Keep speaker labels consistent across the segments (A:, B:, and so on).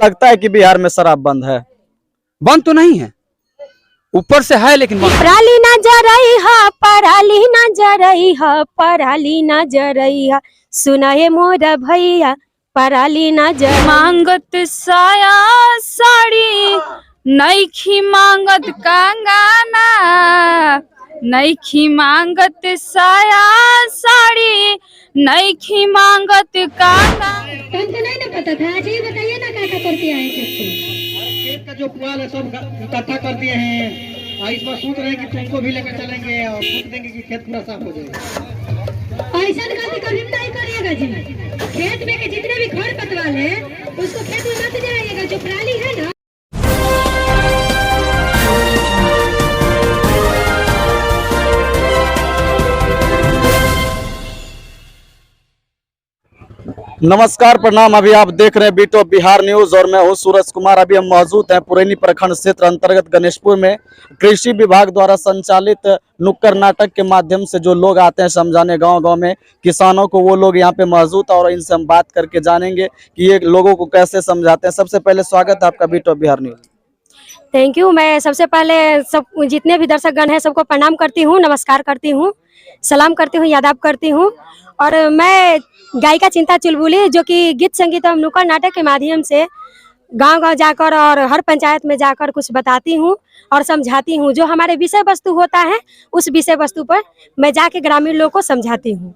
A: लगता है कि बिहार में शराब बंद है?
B: बंद तो नहीं है, ऊपर से है लेकिन बंद।
C: पराली ना जा रही है, पराली ना जा रही है, पराली ना जा रही है, सुनाए मोरा भैया पराली ना जा।
D: मांगत साया साड़ी नईखी मांगत कंगना, नईखी मांगत साया साड़ी नईखी मांगत कंगना।
C: हमको नहीं ना पता था, आज ही बताइए ना क्या करके आए
E: खेत का जो पुआल है सब इकट्ठा कर दिए हैं। इस बार सोच रहे हैं कि तुमको भी लेकर चलेंगे और फूक देंगे कि खेत पूरा साफ हो जाएगा।
C: ऐसा गलती कभी नहीं करिएगा जी। खेत में के जितने भी खर पतवार है उसको खेत में मत जाइएगा, जो पराली है ना।
A: नमस्कार, प्रणाम। अभी आप देख रहे हैं बीटो बिहार न्यूज और मैं हूं सूरज कुमार। अभी हम मौजूद हैं पुरैनी प्रखंड क्षेत्र अंतर्गत गणेशपुर में। कृषि विभाग द्वारा संचालित नुक्कड़ नाटक के माध्यम से जो लोग आते हैं समझाने गांव-गांव में किसानों को, वो लोग यहां पे मौजूद हैं और इनसे हम बात करके जानेंगे कि ये लोगों को कैसे समझाते हैं। सबसे पहले स्वागत है आपका बीटो बिहार न्यूज।
C: Thank you. मैं सबसे पहले सब जितने भी दर्शकगण हैं सबको प्रणाम करती हूँ, नमस्कार करती हूँ, सलाम करती हूँ, यादाब करती हूँ। और मैं गायिका चिंता चुलबुली, जो कि गीत संगीत और नुक्कड़ नाटक के माध्यम से गांव-गांव जाकर और हर पंचायत में जाकर कुछ बताती हूँ और समझाती हूँ। जो हमारे विषय वस्तु होता है उस विषय वस्तु पर मैं जाके ग्रामीण लोगों को समझाती हूँ।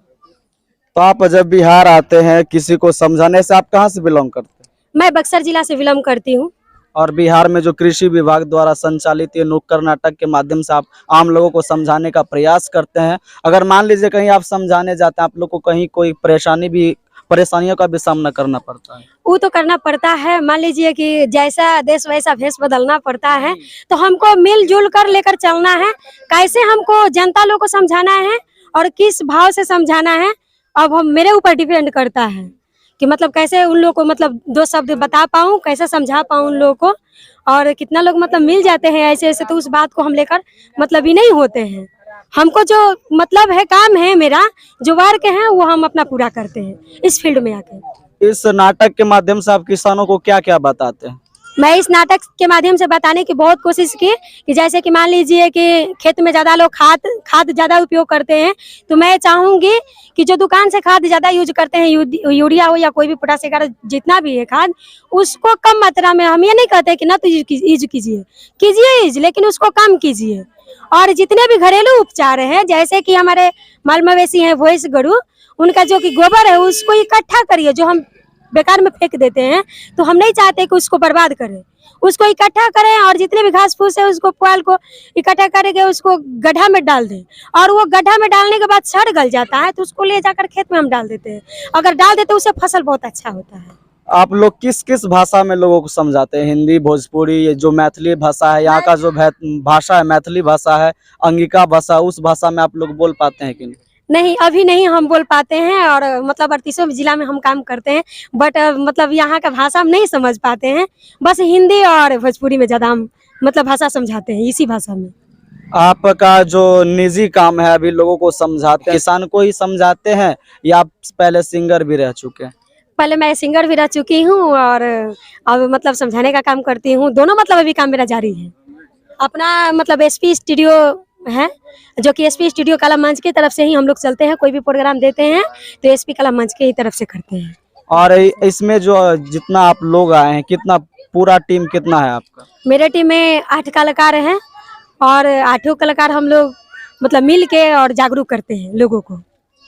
A: तो आप जब बिहार आते हैं किसी को समझाने से, आप कहाँ से बिलोंग करते हैं?
C: मैं बक्सर जिला से बिलोंग करती हूँ।
A: और बिहार में जो कृषि विभाग द्वारा संचालित ये नुक्कड़ नाटक के माध्यम से आप आम लोगों को समझाने का प्रयास करते हैं। अगर मान लीजिए कहीं आप समझाने जाते हैं, आप लोग को कहीं कोई परेशानियों का भी सामना करना पड़ता है?
C: वो तो करना पड़ता है। मान लीजिए कि जैसा देश वैसा भेष बदलना पड़ता है, तो हमको मिलजुल कर लेकर चलना है। कैसे हमको जनता लोग को समझाना है और किस भाव से समझाना है, अब हम मेरे ऊपर डिपेंड करता है कि मतलब कैसे उन लोगों को मतलब दो शब्द बता पाऊँ, कैसे समझा पाऊँ उन लोगों को। और कितना लोग मतलब मिल जाते हैं ऐसे ऐसे, तो उस बात को हम लेकर मतलब ही नहीं होते हैं। हमको जो मतलब है, काम है मेरा, जो वर्क है वो हम अपना पूरा करते हैं इस फील्ड में आके।
A: इस नाटक के माध्यम से आप किसानों को क्या क्या बताते हैं?
C: मैं इस नाटक के माध्यम से बताने की बहुत कोशिश की कि जैसे कि मान लीजिए कि खेत में ज़्यादा लोग खाद ज़्यादा उपयोग करते हैं, तो मैं चाहूँगी कि जो दुकान से खाद ज़्यादा यूज करते हैं, यूरिया हो या कोई भी पोटाश वगैरह जितना भी है खाद, उसको कम मात्रा में, हम ये नहीं कहते कि ना तो यूज कीजिए, लेकिन उसको कम कीजिए। और जितने भी घरेलू उपचार हैं, जैसे कि हमारे माल मवेशी हैं, भैंस गरु, उनका जो कि गोबर है उसको इकट्ठा करिए। जो हम बेकार में फेंक देते हैं, तो हम नहीं चाहते कि उसको बर्बाद करें, उसको इकट्ठा करें। और जितने भी घास फूस है उसको पुआल को इकट्ठा करके उसको गड्ढा में डाल दें। और वो गड्ढा में डालने के बाद सड़ गल जाता है, तो उसको ले जाकर खेत में हम डाल देते हैं। अगर डाल देते हैं उससे फसल बहुत अच्छा होता है।
A: आप लोग किस किस भाषा में लोगों को समझाते हैं? हिंदी, भोजपुरी, ये जो मैथिली भाषा है, यहाँ का जो भाषा है मैथिली भाषा है, अंगिका भाषा, उस भाषा में आप लोग बोल पाते हैं कि नहीं?
C: नहीं, अभी नहीं हम बोल पाते हैं। और मतलब 38 जिला में हम काम करते हैं, बट मतलब यहाँ का भाषा हम नहीं समझ पाते हैं। बस हिंदी और भोजपुरी में ज़्यादा हम मतलब भाषा समझाते हैं, इसी भाषा में।
A: आपका जो निजी काम है, अभी लोगों को समझाते हैं, किसान को ही समझाते हैं या आप पहले सिंगर भी रह चुके हैं?
C: पहले मैं सिंगर भी रह चुकी हूँ और अब मतलब समझाने का काम करती हूँ। दोनों मतलब अभी काम मेरा जारी है। अपना मतलब एसपी स्टूडियो है, जो कि एसपी स्टूडियो कला मंच की तरफ से ही हम लोग चलते हैं। कोई भी प्रोग्राम देते हैं तो एसपी कला मंच की तरफ से करते हैं।
A: और इसमें जो जितना आप लोग आए हैं, कितना पूरा टीम कितना है आपका?
C: मेरे टीम में 8 कलाकार हैं और 8 कलाकार हम लोग मतलब मिल के और जागरूक करते हैं लोगों को।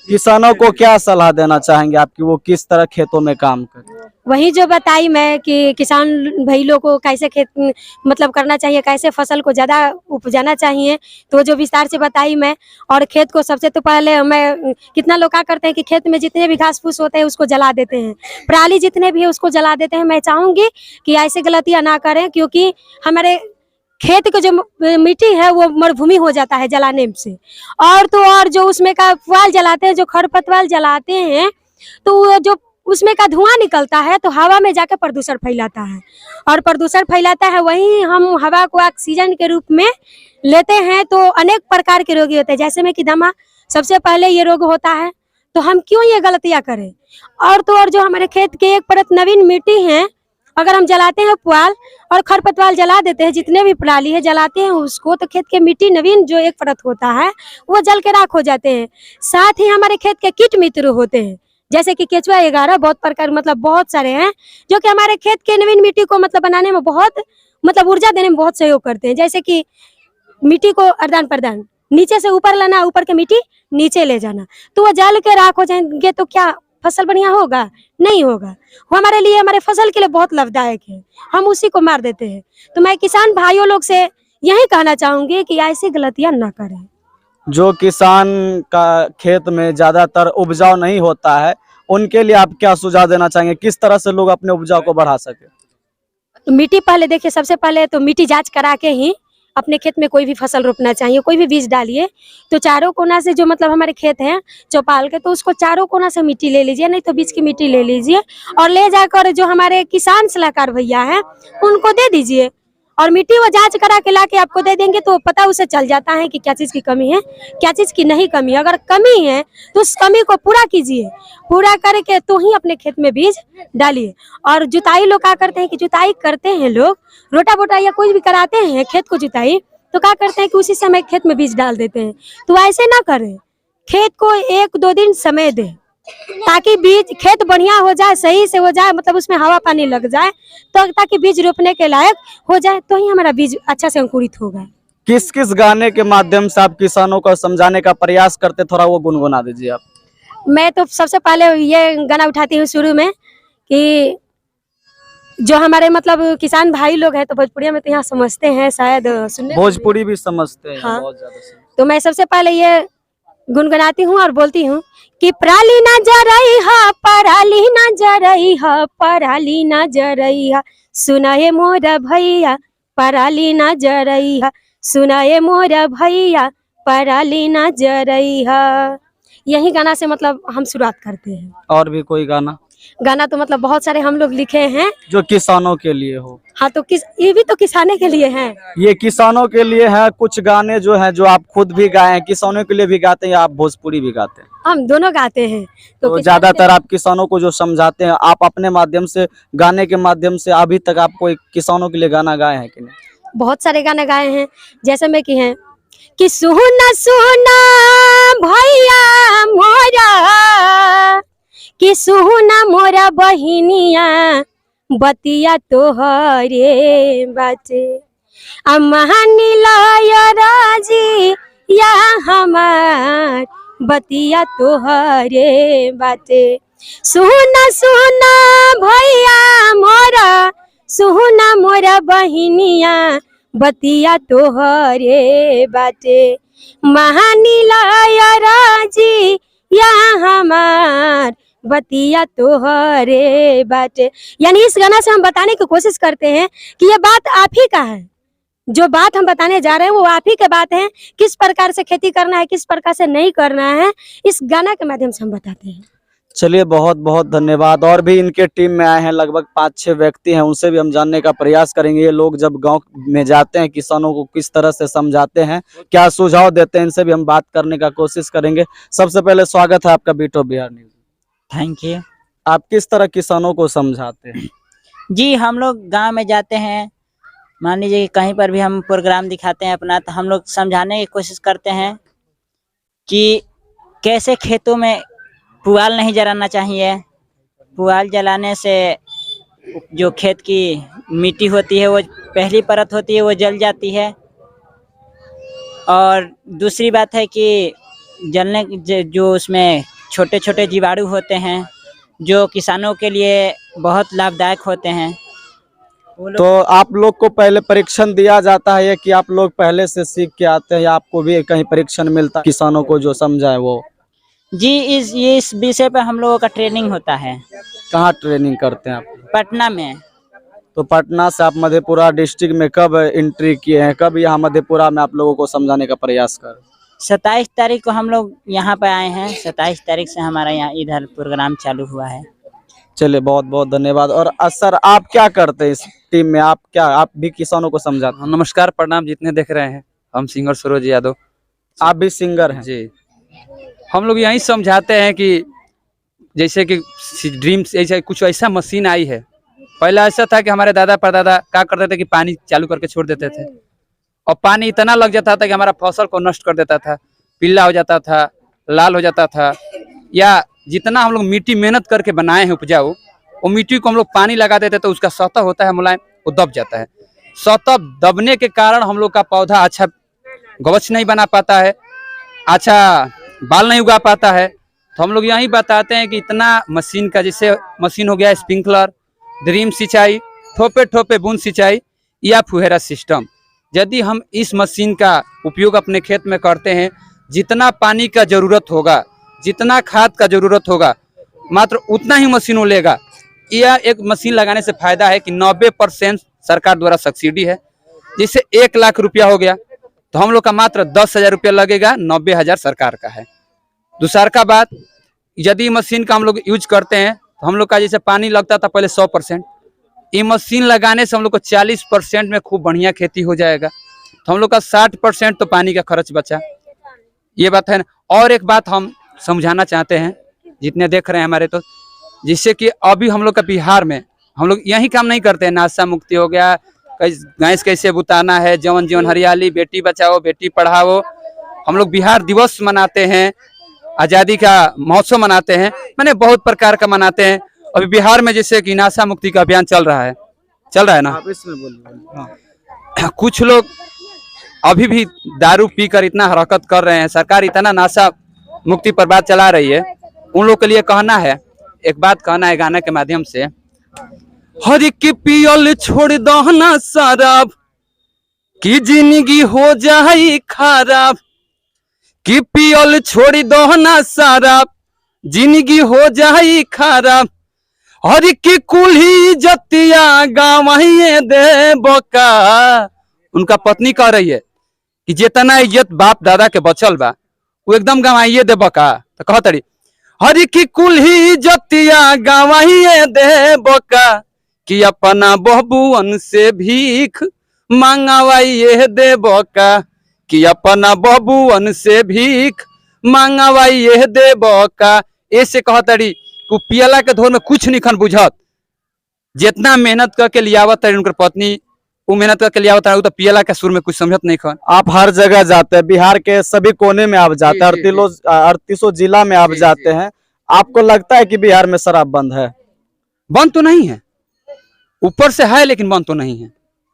A: किसानों को क्या सलाह देना चाहेंगे आप कि वो किस तरह खेतों में काम करें?
C: वही जो बताई मैं कि किसान भाई लोग को कैसे खेत मतलब करना चाहिए, कैसे फसल को ज़्यादा उपजाना चाहिए, तो जो विस्तार से बताई मैं। और खेत को सबसे तो पहले मैं, कितना लोग क्या करते हैं कि खेत में जितने भी घास फूस होते हैं उसको जला देते हैं, पराली जितने भी है उसको जला देते हैं। मैं चाहूँगी कि ऐसे गलतियाँ ना करें, क्योंकि हमारे खेत की जो मिट्टी है वो मरुभूमि हो जाता है जलाने से। और तो और जो उसमें का पुआल जलाते हैं, जो खरपतवार जलाते हैं, तो वो जो उसमें का धुआं निकलता है तो हवा में जाकर प्रदूषण फैलाता है। और प्रदूषण फैलाता है, वहीं हम हवा को ऑक्सीजन के रूप में लेते हैं, तो अनेक प्रकार के रोग होते हैं। जैसे में कि दमा सबसे पहले ये रोग होता है, तो हम क्यों ये गलतियाँ करें। और तो और जो हमारे खेत के एक परत नवीन मिट्टी है अगर हम जलाते हैं पुआल और खरपतवार जला देते हैं, जितने भी पराली है जलाते हैं उसको, तो खेत के मिट्टी नवीन जो एक परत होता है वो जल के राख हो जाते हैं। साथ ही हमारे खेत के कीट मित्र होते हैं, जैसे कि केचुआ 11, बहुत प्रकार मतलब बहुत सारे हैं जो कि हमारे खेत के नवीन मिट्टी को मतलब बनाने में बहुत मतलब ऊर्जा देने में बहुत सहयोग करते हैं। जैसे कि मिट्टी को आदान प्रदान, नीचे से ऊपर लाना, ऊपर के मिट्टी नीचे ले जाना, तो वो जल के राख हो जाएंगे तो क्या फसल बढ़िया होगा? नहीं होगा। वो हमारे लिए, हमारे फसल के लिए बहुत लाभदायक है, हम उसी को मार देते हैं। तो मैं किसान भाइयों लोग से यही कहना चाहूंगी कि ऐसी गलतियां ना करें।
A: जो किसान का खेत में ज्यादातर उपजाऊ नहीं होता है, उनके लिए आप क्या सुझाव देना चाहेंगे? किस तरह से लोग अपने उपजाऊ को बढ़ा सके?
C: तो मिट्टी पहले देखिए, सबसे पहले तो मिट्टी जांच करा के ही अपने खेत में कोई भी फसल रोपना चाहिए। कोई भी बीज डालिए तो चारों कोना से, जो मतलब हमारे खेत हैं चौपाल के, तो उसको चारों कोना से मिट्टी ले लीजिए, नहीं तो बीच की मिट्टी ले लीजिए और ले जाकर जो हमारे किसान सलाहकार भैया हैं उनको दे दीजिए, और मिट्टी वो जांच करा के ला के आपको दे देंगे, तो पता उसे चल जाता है कि क्या चीज की कमी है, क्या चीज की नहीं कमी है। अगर कमी है तो उस कमी को पूरा कीजिए, पूरा करके तो ही अपने खेत में बीज डालिए। और जुताई लोग क्या करते हैं कि जुताई करते हैं लोग, रोटा बोटा या कोई भी कराते हैं खेत को जुताई, तो क्या करते हैं कि उसी समय खेत में बीज डाल देते हैं। तो ऐसे ना करें, खेत को 1-2 दिन समय दें ताकि बीज खेत बढ़िया हो जाए, सही से हो जाए, मतलब उसमें हवा पानी लग जाए, तो ताकि बीज रोपने के लायक हो जाए, तो ही हमारा बीज अच्छा से अंकुरित होगा।
A: किस किस गाने के माध्यम से आप किसानों को समझाने का प्रयास करते, थोड़ा वो गुनगुना दीजिए आप।
C: मैं तो सबसे पहले ये गाना उठाती हूँ शुरू में कि जो हमारे मतलब किसान भाई लोग हैं, तो भोजपुरी में तो यहाँ समझते हैं शायद, सुनने
A: भोजपुरी भी समझते हैं?
C: हाँ।
A: बहुत ज्यादा समझते
C: तो मैं सबसे पहले ये गुनगुनाती हूँ और बोलती हूँ कि पराली ना जरई हा, पराली ना जरई हा, पराली ना जरई हा, सुनाए मोरा भैया, पराली ना जरई हा, सुनाए मोरा भैया, पराली ना जरई हा। यही गाना से मतलब हम शुरुआत करते हैं।
A: और भी कोई गाना
C: गाना तो मतलब बहुत सारे हम लोग लिखे हैं।
A: जो किसानों के लिए हो?
C: हाँ, तो ये भी तो किसाने के लिए हैं।
A: ये किसानों के लिए है। कुछ गाने जो हैं जो आप खुद भी गाए हैं, किसानों के लिए भी गाते हैं या आप भोजपुरी भी गाते हैं?
C: हम दोनों गाते हैं।
A: तो ज्यादातर आप किसानों को जो समझाते हैं, आप अपने माध्यम से, गाने के माध्यम से अभी तक आप कोई किसानों के लिए गाना गाए हैं कि नहीं?
C: बहुत सारे गाने गाए हैं, जैसे में कि हैं कि सुना सुना भैया मोरा, कि सुना मोरा बहिनिया, बतिया तोहरे बाटे, अम्मानी लाया राजी या हमार, बतिया तोहरे बाटे। सुना सुना भैया मोरा, सुना मोरा बहिनिया, बतिया तोहरे बाटे, महानी लाया राजी या हमार, बतिया तोहरे बाटे। यानी इस गाना से हम बताने की कोशिश करते हैं कि ये बात आप ही का है, जो बात हम बताने जा रहे हैं वो आप ही के बात है। किस प्रकार से खेती करना है, किस प्रकार से नहीं करना है, इस गाना के माध्यम से हम बताते हैं।
A: चलिए, बहुत बहुत धन्यवाद। और भी इनके टीम में आए हैं, लगभग 5-6 व्यक्ति हैं, उनसे भी हम जानने का प्रयास करेंगे। ये लोग जब गांव में जाते हैं, किसानों को किस तरह से समझाते हैं, क्या सुझाव देते हैं, इनसे भी हम बात करने का कोशिश करेंगे। सबसे पहले स्वागत है आपका बीटो बिहार न्यूज।
F: Thank you.
A: आप किस तरह किसानों को समझाते हैं?
F: जी, हम लोग गांव में जाते हैं, मान लीजिए कहीं पर भी हम प्रोग्राम दिखाते हैं अपना, तो हम लोग समझाने की कोशिश करते हैं कि कैसे खेतों में पुआल नहीं जलाना चाहिए। पुआल जलाने से जो खेत की मिट्टी होती है, वो पहली परत होती है, वो जल जाती है। और दूसरी बात है कि जलने जो उसमें छोटे छोटे जीवाणु होते हैं, जो किसानों के लिए बहुत लाभदायक होते हैं।
A: तो आप लोग को पहले परीक्षण दिया जाता है कि आप लोग पहले से सीख के आते हैं, या आपको भी कहीं परीक्षण मिलता है किसानों को जो समझाए वो?
F: जी, इस विषय पर हम लोगों का ट्रेनिंग होता है।
A: कहाँ ट्रेनिंग करते हैं आप?
F: पटना में।
A: तो पटना से आप मधेपुरा डिस्ट्रिक्ट में कब एंट्री किए हैं, कब यहाँ मधेपुरा में आप लोगों को समझाने का प्रयास कर?
F: 27 तारीख को हम लोग यहाँ पे आए हैं। 27 तारीख से हमारा यहाँ इधर प्रोग्राम चालू हुआ है।
A: चलिए, बहुत बहुत धन्यवाद। और सर, आप क्या करते हैं इस टीम में? आप भी किसानों को समझाते हैं?
B: नमस्कार, प्रणाम जितने देख रहे हैं। हम सिंगर सरोज यादव।
A: आप भी सिंगर हैं?
B: जी, हम लोग यही समझाते हैं कि जैसे कि ड्रीम्स, ऐसा कुछ ऐसा मशीन आई है पहले ऐसा था कि हमारे दादा परदादा क्या करते थे कि पानी चालू करके छोड़ देते थे और पानी इतना लग जाता था कि हमारा फसल को नष्ट कर देता था, पीला हो जाता था, लाल हो जाता था। या जितना हम लोग मिट्टी मेहनत करके बनाए हैं उपजाऊ, वो मिट्टी को हम लोग पानी लगा देते तो उसका सतह होता है मुलायम, वो दब जाता है। सतह दबने के कारण हम लोग का पौधा अच्छा गवच नहीं बना पाता है, अच्छा बाल नहीं उगा पाता है। तो हम लोग यही बताते हैं कि इतना मशीन का, जैसे मशीन हो गया स्प्रिंकलर, ड्रीम सिंचाई, ठोपे ठोपे बूंद सिंचाई या फुहेरा सिस्टम, यदि हम इस मशीन का उपयोग अपने खेत में करते हैं, जितना पानी का जरूरत होगा, जितना खाद का जरूरत होगा, मात्र उतना ही मशीनों लेगा। यह एक मशीन लगाने से फायदा है कि 90% सरकार द्वारा सब्सिडी है, जिससे 1 लाख रुपया हो गया तो हम लोग का मात्र 10,000 रुपया लगेगा, 90,000 सरकार का है। दूसरा का बात, यदि मशीन का हम लोग यूज करते हैं तो हम लोग का जैसे पानी लगता था पहले 100%, ये मशीन लगाने से हम लोग को 40% में खूब बढ़िया खेती हो जाएगा। तो हम लोग का 60% तो पानी का खर्च बचा। ये बात है ना। और एक बात हम समझाना चाहते हैं जितने देख रहे हैं हमारे, तो जिससे कि अभी हम लोग का बिहार में हम लोग यही काम नहीं करते हैं, नाशा मुक्ति हो गया, गैस कैसे बुताना है, जवन जीवन हरियाली, बेटी बचाओ बेटी पढ़ाओ, हम लोग बिहार दिवस मनाते हैं, आज़ादी का महोत्सव मनाते हैं, मैंने बहुत प्रकार का मनाते हैं। अभी बिहार में जैसे कि नाशा मुक्ति का अभियान चल रहा है ना।
A: आप इसमें बोलिए।
B: कुछ लोग अभी भी दारू पीकर इतना हरकत कर रहे हैं, सरकार इतना नाशा मुक्ति पर बात चला रही है, उन लोग के लिए कहना है, एक बात कहना है गाने के माध्यम से, हर की पियल छोड़ दो ना शराब की जिंदगी हो जाए खराब, कि पियल छोड़ दो ना शराब जिंदगी हो जाए खराब, हर की कुल्ही जतिया गाँव दे बका। उनका पत्नी कह रही है कि जितना इज्जत बाप दादा के बचल बा वो एकदम गंवाइए दे बका। तो कह तड़ी, हर की कुल्ही जतिया गंवाइए दे बका, कि अपना बहबुअन से भीख मांगवाइए दे बका, कि अपना बहबुअन से भीख मांगवाइए दे बका। ऐसे कह तड़ी कि पियला के धोर में कुछ नहीं खन बुझत, जितना मेहनत करके लियावत है उनकर पत्नी, वो मेहनत करके लियावत है, तो पियला के सुर में कुछ समझत नहीं खन।
A: आप हर जगह जाते हैं, बिहार के सभी कोने में आप जाते हैं, 38 जिला में आप जाते हैं, आपको लगता है कि बिहार में शराब बंद है?
B: बंद तो नहीं है, ऊपर से है लेकिन बंद तो नहीं है।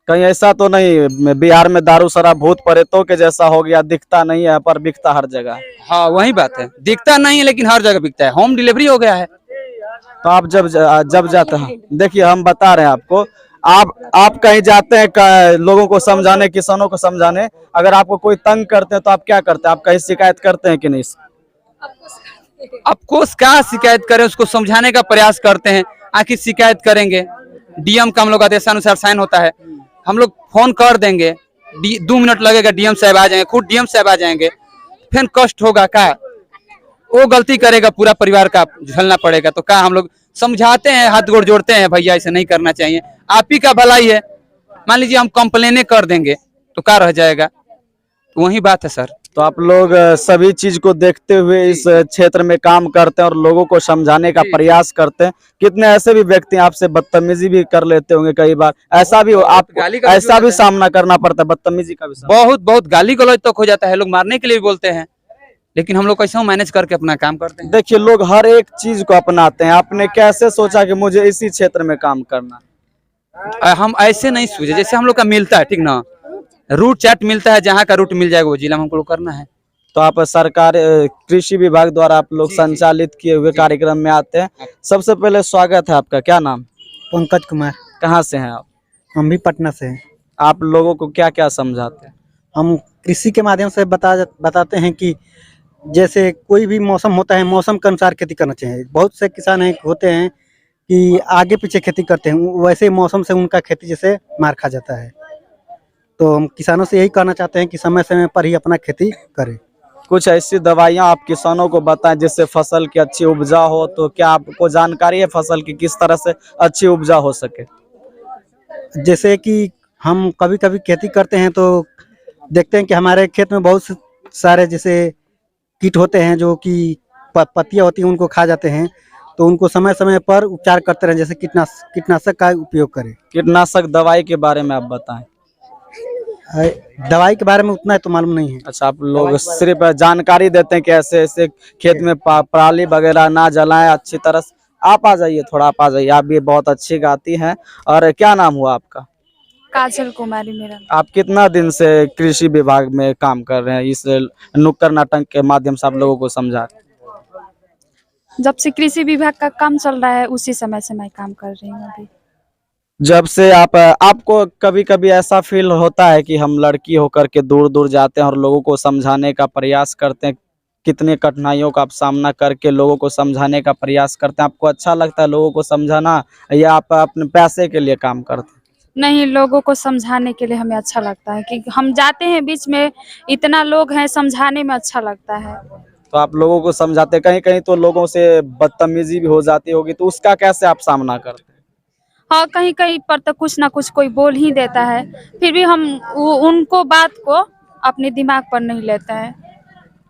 A: कहीं ऐसा तो नहीं बिहार में दारू शराब भूत प्रेतों के जैसा हो गया, दिखता नहीं है पर बिकता हर जगह?
B: हाँ वही बात है, दिखता नहीं है लेकिन हर जगह बिकता है, होम डिलीवरी हो गया है।
A: तो आप जब जाते हैं, देखिए हम बता रहे हैं आपको, आप कहीं जाते हैं लोगों को समझाने, किसानों को समझाने, अगर आपको कोई तंग करते हैं तो आप क्या करते हैं? आप कहीं शिकायत करते हैं कि नहीं?
B: आपको क्या शिकायत करें, उसको समझाने का प्रयास करते हैं। आखिर शिकायत करेंगे, डीएम का हम लोग आदेशानुसार साइन होता है, हम लोग फोन कर देंगे, 2 मिनट लगेगा, डीएम साहब आ जाएंगे, खुद डीएम साहब आ जाएंगे, फिर कष्ट होगा का, वो गलती करेगा, पूरा परिवार का झेलना पड़ेगा। तो क्या हम लोग समझाते हैं, हाथ गोड़ जोड़ते हैं, भैया ऐसे नहीं करना चाहिए, आप ही का भलाई है। मान लीजिए हम कंप्लेने कर देंगे तो क्या रह जाएगा? तो वही बात है सर।
A: तो आप लोग सभी चीज को देखते हुए इस क्षेत्र में काम करते हैं और लोगों को समझाने का प्रयास करते हैं। कितने ऐसे भी व्यक्ति आपसे बदतमीजी भी कर लेते होंगे कई बार, ऐसा भी आपको ऐसा भी सामना करना पड़ता है, बदतमीजी का भी?
B: बहुत गाली गलौज तक हो जाता है, लोग मारने के लिए भी बोलते हैं, लेकिन हम लोग कैसे मैनेज करके अपना काम करते हैं।
A: देखिए लोग हर एक चीज को अपनाते हैं, आपने कैसे सोचा कि मुझे इसी क्षेत्र में काम करना?
B: हम ऐसे नहीं सोचे, जैसे हम लोग का मिलता है, ठीक ना, रूट चार्ट मिलता है, जहाँ का रूट मिल जाएगा वो जिला में हमको करना है।
A: तो आप सरकार कृषि विभाग द्वारा आप लोग संचालित किए हुए कार्यक्रम में आते हैं। सबसे पहले स्वागत है आपका, क्या नाम?
G: पंकज कुमार।
A: कहाँ से हैं आप?
G: हम भी पटना से हैं।
A: आप लोगों को क्या क्या समझाते हैं?
G: हम कृषि के माध्यम से बताते हैं कि जैसे कोई भी मौसम होता है, मौसम के अनुसार खेती करना चाहिए। बहुत से किसान होते हैं कि आगे पीछे खेती करते हैं, वैसे मौसम से उनका खेती जैसे मार खा जाता है। तो हम किसानों से यही कहना चाहते हैं कि समय समय पर ही अपना खेती करें।
A: कुछ ऐसी दवाइयाँ आप किसानों को बताएं जिससे फसल की अच्छी उपजा हो। तो क्या आपको जानकारी है फसल की किस तरह से अच्छी उपजा हो सके?
G: जैसे कि हम कभी कभी खेती करते हैं तो देखते हैं कि हमारे खेत में बहुत सारे जैसे कीट होते हैं जो कि पत्तियाँ होती हैं उनको खा जाते हैं। तो उनको समय समय पर उपचार करते रहें, जैसे कीटनाशक का उपयोग करें।
A: कीटनाशक दवाई के बारे में आप बताएं।
G: दवाई के बारे में उतना तो मालूम नहीं है।
A: अच्छा, आप लोग सिर्फ जानकारी देते हैं कि ऐसे ऐसे खेत में पराली वगैरह ना जलाएं अच्छी तरह से। आप आ जाइए, थोड़ा आप आ जाइए, आप भी बहुत अच्छी गाती हैं। और क्या नाम हुआ आपका?
D: काजल कुमारी मेरा।
A: आप कितना दिन से कृषि विभाग में काम कर रहे हैं? इस नुक्कड़ नाटक के माध्यम से आप लोगों को समझा रहे हैं।
D: जब से कृषि विभाग का काम चल रहा है उसी समय से मैं काम कर रही हूँ अभी।
A: जब से आपको कभी कभी ऐसा फील होता है कि हम लड़की होकर के दूर दूर जाते हैं और लोगों को समझाने का प्रयास करते हैं, कितने कठिनाइयों का आप सामना करके लोगों को समझाने का प्रयास करते हैं? आपको अच्छा लगता है लोगों को समझाना, या आप अपने पैसे के लिए काम करते हैं?
D: नहीं, लोगों को समझाने के लिए हमें अच्छा लगता है कि हम जाते हैं बीच में, इतना लोग हैं, समझाने में अच्छा लगता है।
A: तो आप लोगों को समझाते, कहीं कहीं तो लोगों से बदतमीजी भी हो जाती होगी, तो उसका कैसे आप सामना करते हैं?
D: हाँ, कहीं कहीं पर तो कुछ ना कुछ कोई बोल ही देता है, फिर भी हम उनको बात को अपने दिमाग पर नहीं लेते हैं।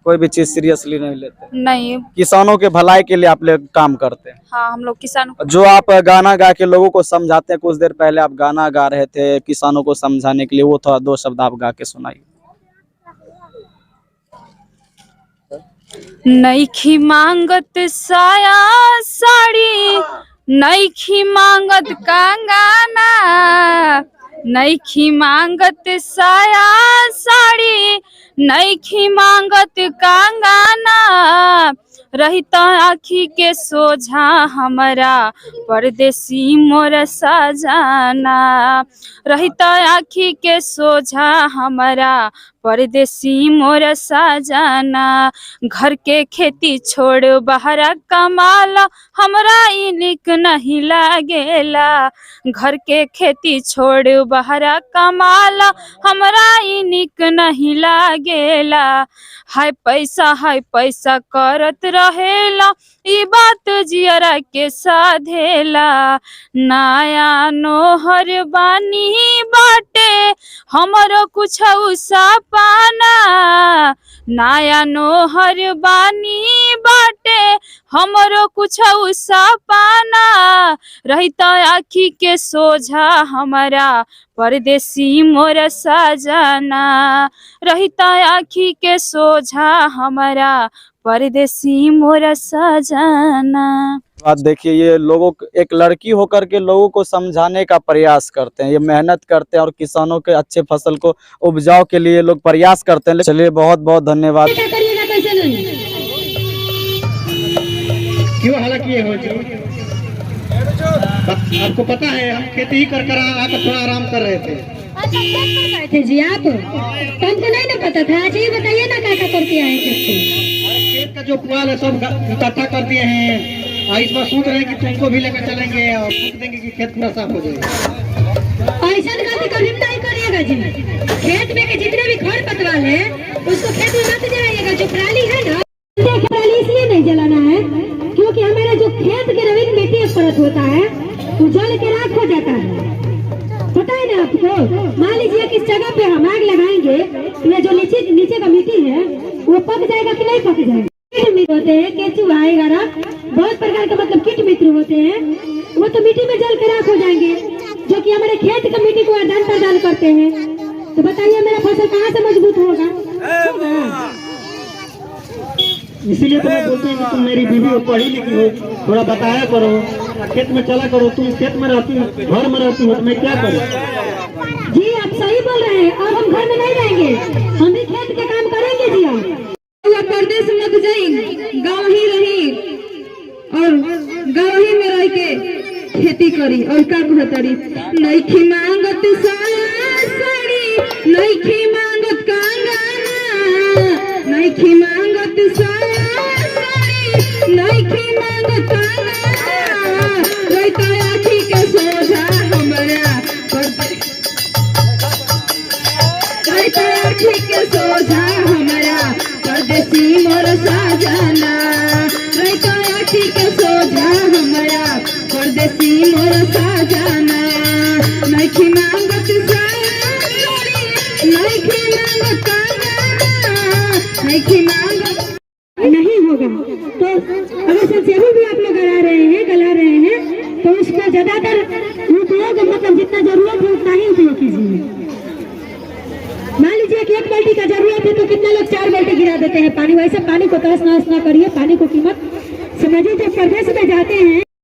A: कोई भी चीज सीरियसली नहीं लेते?
D: नहीं।
A: किसानों के भलाई के लिए आप लोग काम करते हैं?
D: हाँ, हम लोग किसानों।
A: जो आप गाना गा के लोगों को समझाते हैं, कुछ देर पहले आप गाना गा रहे थे किसानों को समझाने के लिए, वो थोड़ा 2 शब्द आप गा के सुनाइए।
D: नईखी मांगत साया साड़ी, नईखी मांगत कंगना, नईखी मांगत साया साड़ी, नईखी मांगत कंगना, रहिता आँखी के सोझा हमरा परदेसी मोर सजना, रहिता आँखी के सोझा हमरा परदेसी मोर सजना, घर के खेती छोड़ बहरा कमाला हमरा ई निक नहीं लागेला, घर के खेती छोड़ बहरा कमाला हमरा ई निक नहीं लागेला, हाय पैसा करत रहेला ई बात जियरा के साधेला, नया नोहर बानी बाटे हमरो कुछ सपना, नया नोहर बानी बाटे हमरो कुछ सपना, रहिता आँखी के सोझा हमारा परदेसी मोर सजना, रहिता आँखी के सोझा हमारा परदेसी मोर सजना।
A: बात देखिए, ये लोगों एक लड़की होकर के लोगों को समझाने का प्रयास करते हैं, ये मेहनत करते हैं और किसानों के अच्छे फसल को उपजाऊ के लिए लोग प्रयास करते हैं। चलिए, बहुत बहुत धन्यवाद।
E: क्यों हालांकि ये हो जी, आपको पता है हम खेती ही कर आकर थोड़ा आराम कर रहे थे।
C: जी आप तुमको नहीं ना पता था? अच्छा ये बताइए ना क्या क्या करके आए
E: खेत का जो पुआल है सब इकट्ठा कर दिए हैं, इस बार सोच रहे हैं कि तुमको भी लेकर चलेंगे और फूक देंगे कि खेत पूरा साफ हो जाएगा।
C: ऐसा गलती कभी नहीं करिएगा जी। खेत में के जितने भी खर पतवार है उसको खेत में मत जलाइएगा। जो पराली है ना, पराली इसलिए नहीं जलाना है क्योंकि हमारा जो खेत के रविक मिट्टी परत होता है वो जल के राख हो जाता है। पता है ना आपको? मान लीजिए किस जगह पे हम आग लगाएंगे, ये जो नीचे का मिट्टी है वो पक जाएगा कि नहीं पक जाएगा? होते हैं केचुआ वगैरह, बहुत प्रकार के मतलब कीट मित्र होते हैं, वो तो मिट्टी में जल के राख हो जाएंगे, जो कि हमारे खेत का मिट्टी को आदान प्रदान करते हैं। तो बताइए मेरा फसल कहाँ से मजबूत होगा?
E: इसीलिए तो मैं बोलती हूँ कि तुम मेरी बीवी हो, पढ़ी लिखी हो, थोड़ा बताया करो, खेत में चला करो। तुम खेत में रहती हो, घर में रहती हो, तो मैं क्या करूँ?
C: जी आप सही बोल रहे हैं। अब हम घर में नहीं रहेंगे, हम भी खेत के काम करेंगे जी। हम
H: परदेश मत जाई, गाँव ही रही और गाँव ही में रह के खेती करी। और का कहतरी, नईखी मांगत साया साड़ी, नईखी मांगत कंगना, नईखी मांगत साया साड़ी, नईखी मांगत कंगना, रहिता आँखी के सोझा हमरा रहिता आँखी के सोझा हमरा परदेसी मोर सजना, रहिता आँखी के सोझा हमरा परदेसी मोर सजना, नईखी मांगत साया साड़ी, नईखी मांगत कंगना, नईखी मांगत नहीं होगा। तो अगर संसेवी भी आप लोग करा रहे
C: ज्यादातर उपयोग मतलब जितना जरूरत है उतना ही उपयोग कीजिए। मान लीजिए कि 1 बाल्टी का जरूरत है तो कितना लोग 4 बाल्टी गिरा देते हैं पानी, वैसे पानी को तहस नहस ना करिए, पानी को कीमत समझिए। जब प्रदेश में जाते हैं